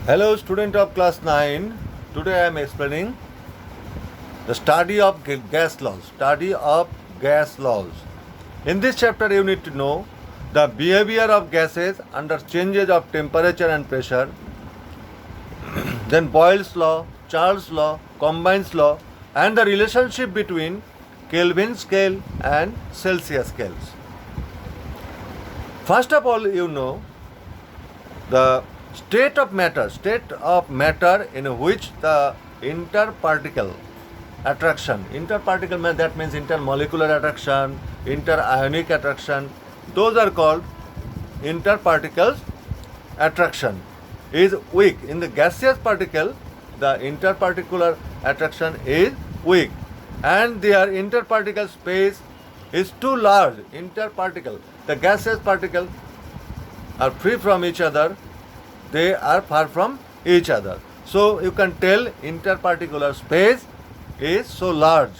Hello, student of class 9. Today I am explaining the study of gas laws. Study of gas laws. In this chapter, you need to know the behavior of gases under changes of temperature and pressure, then Boyle's law, Charles' law, Combine's law, and the relationship between Kelvin scale and Celsius scales. First of all, you know the state of matter in which the interparticle attraction, that means intermolecular attraction, interionic attraction, those are called interparticles attraction, is weak. In the gaseous particle, the interparticular attraction is weak and their interparticle space is too large. The gaseous particles are free from each other, they are far from each other. So you can tell interparticular space is so large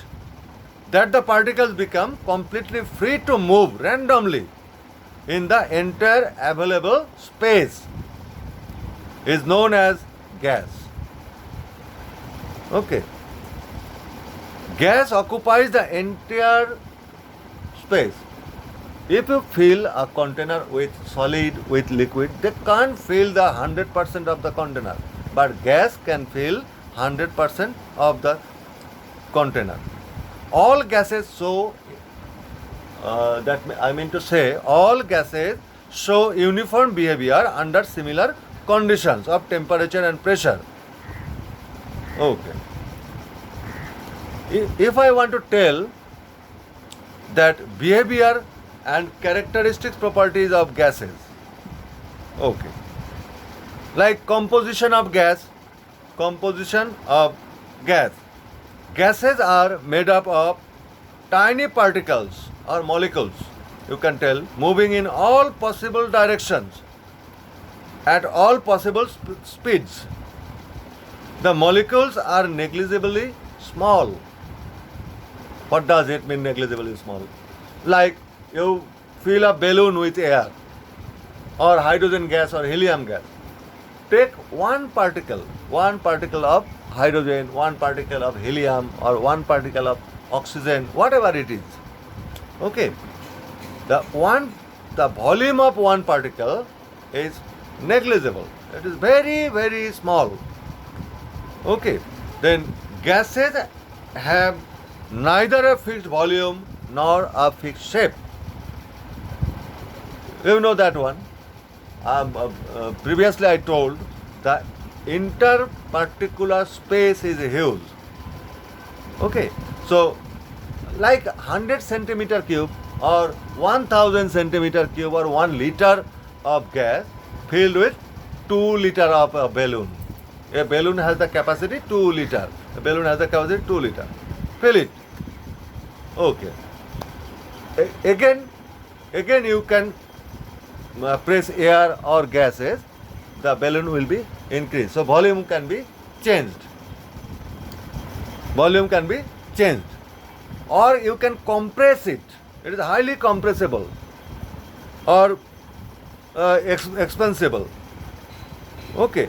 that the particles become completely free to move randomly in the entire available space, is known as gas. Okay. Gas occupies the entire space. If you fill a container with solid, with liquid, they can't fill the 100% of the container. But gas can fill 100% of the container. All gases show, all gases show uniform behavior under similar conditions of temperature and pressure. Okay. If I want to tell that behavior and characteristics properties of gases. Okay. Like composition of gas. Gases are made up of tiny particles or molecules, you can tell, moving in all possible directions at all possible speeds. The molecules are negligibly small. What does it mean, negligibly small? Like you fill a balloon with air or hydrogen gas or helium gas. Take one particle of hydrogen, one particle of helium or one particle of oxygen, whatever it is. Okay. The volume of one particle is negligible. It is very, very small. Okay. Then gases have neither a fixed volume nor a fixed shape. You know that one. Previously I told the interparticular space is huge. Okay. So like 100 centimeter cube or 1000 centimeter cube or 1 liter of gas filled with 2 liter of a balloon. A balloon has the capacity 2 liter. A balloon has the capacity 2 liter. Fill it. Okay. Again you can press air or gases, the balloon will be increased. So volume can be changed. Or you can compress it. It is highly compressible or expansible. Okay.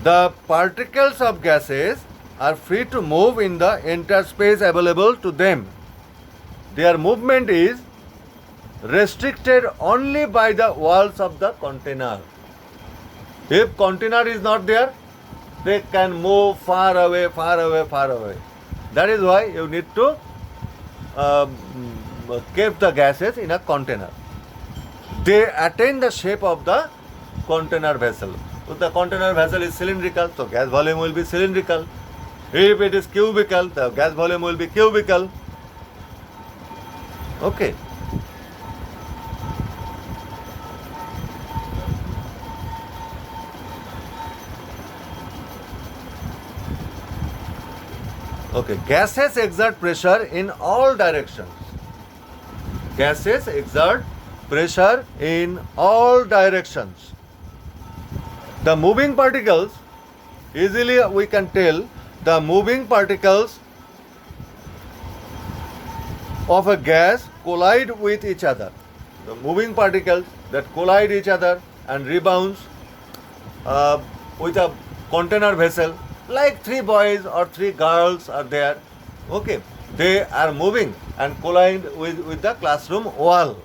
The particles of gases are free to move in the entire space available to them. Their movement is restricted only by the walls of the container. If container is not there, they can move far away. That is why you need to keep the gases in a container. They attain the shape of the container vessel. If the container vessel is cylindrical, so gas volume will be cylindrical. If it is cubical, the gas volume will be cubical. Okay. Okay, gases exert pressure in all directions. Gases exert pressure in all directions. The moving particles, easily we can tell the moving particles of a gas collide with each other. The moving particles that collide each other and rebounds with a container vessel, like 3 boys or 3 girls are there. Okay, they are moving and collide with the classroom wall.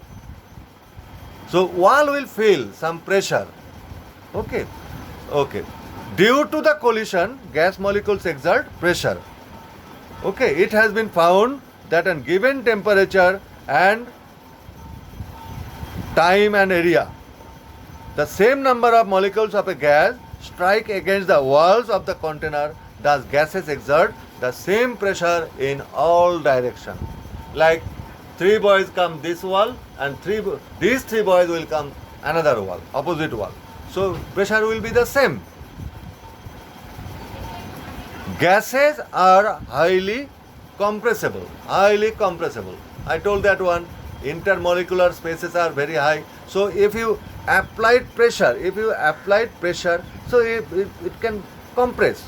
So wall will feel some pressure. Okay, okay. Due to the collision, gas molecules exert pressure. Okay, it has been found that a given temperature and time and area, the same number of molecules of a gas strike against the walls of the container, thus gases exert the same pressure in all directions. Like 3 boys come this wall and these 3 boys will come another wall, opposite wall. So pressure will be the same. Gases are highly compressible. Highly compressible. I told that one. Intermolecular spaces are very high. So if you applied pressure, so it can compress.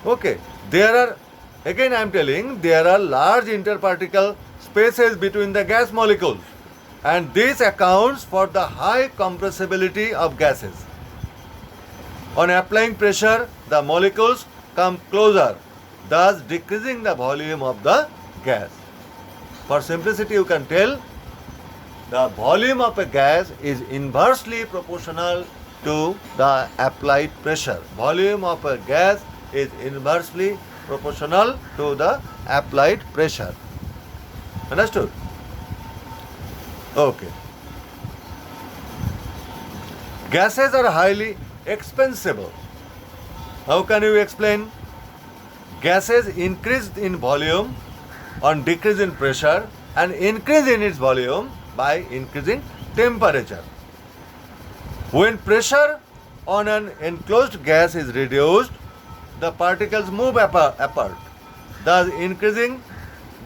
Okay. There are, again I am telling, there are large interparticle spaces between the gas molecules, and this accounts for the high compressibility of gases. On applying pressure, the molecules come closer, thus decreasing the volume of the gas. For simplicity, you can tell the volume of a gas is inversely proportional to the applied pressure. Volume of a gas is inversely proportional to the applied pressure. Understood? Okay. Gases are highly expansible. How can you explain? Gases increase in volume on decrease in pressure and increase in its volume by increasing temperature. When pressure on an enclosed gas is reduced, the particles move apart, thus increasing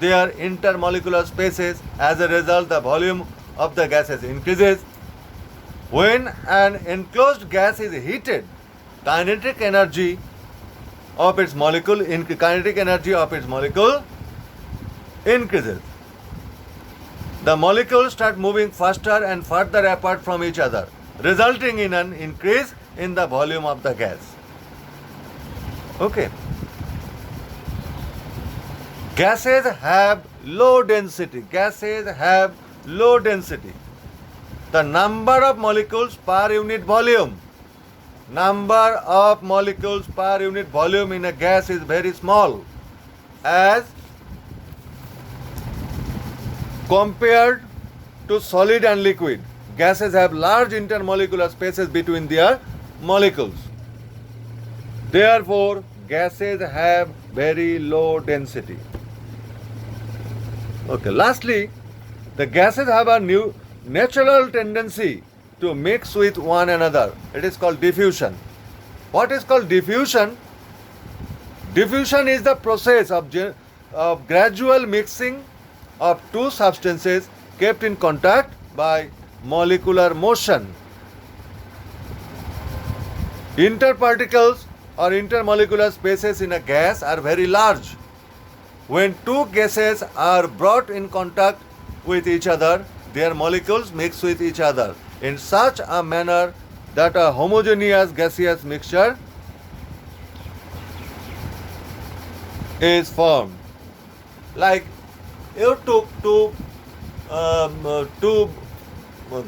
their intermolecular spaces. As a result, the volume of the gases increases. When an enclosed gas is heated, kinetic energy of its molecule increases. The molecules start moving faster and further apart from each other, resulting in an increase in the volume of the gas. Okay. Gases have low density. The number of molecules per unit volume in a gas is very small as compared to solid and liquid. Gases have large intermolecular spaces between their molecules. Therefore, gases have very low density. Okay. Lastly, the gases have a natural tendency to mix with one another. It is called diffusion. What is called diffusion? Diffusion is the process of gradual mixing of two substances kept in contact by molecular motion. Interparticles or intermolecular spaces in a gas are very large. When two gases are brought in contact with each other, their molecules mix with each other in such a manner that a homogeneous gaseous mixture is formed. Like you took two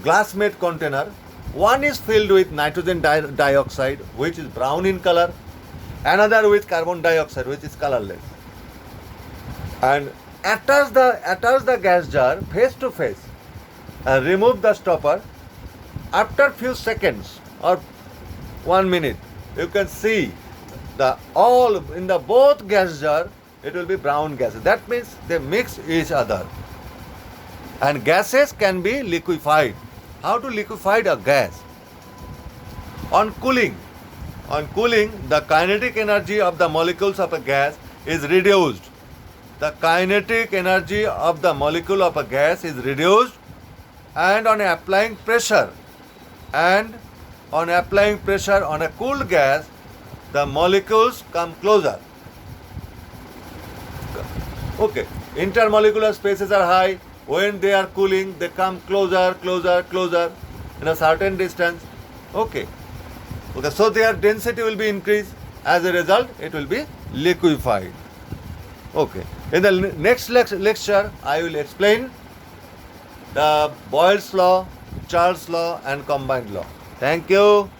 glassmate container. One is filled with nitrogen dioxide, which is brown in color, another with carbon dioxide, which is colorless, and attach the gas jar face to face and remove the stopper. After few seconds or 1 minute, you can see both gas jar, it will be brown gases. That means they mix each other. And gases can be liquefied. How to liquefy a gas? On cooling, the kinetic energy of the molecules of a gas is reduced. The kinetic energy of the molecule of a gas is reduced, and on applying pressure on a cooled gas, the molecules come closer. Okay, intermolecular spaces are high. When they are cooling, they come closer in a certain distance. Okay. Okay, so their density will be increased. As a result, it will be liquefied. Okay. In the next lecture, I will explain the Boyle's law, Charles' law, and combined law. Thank you.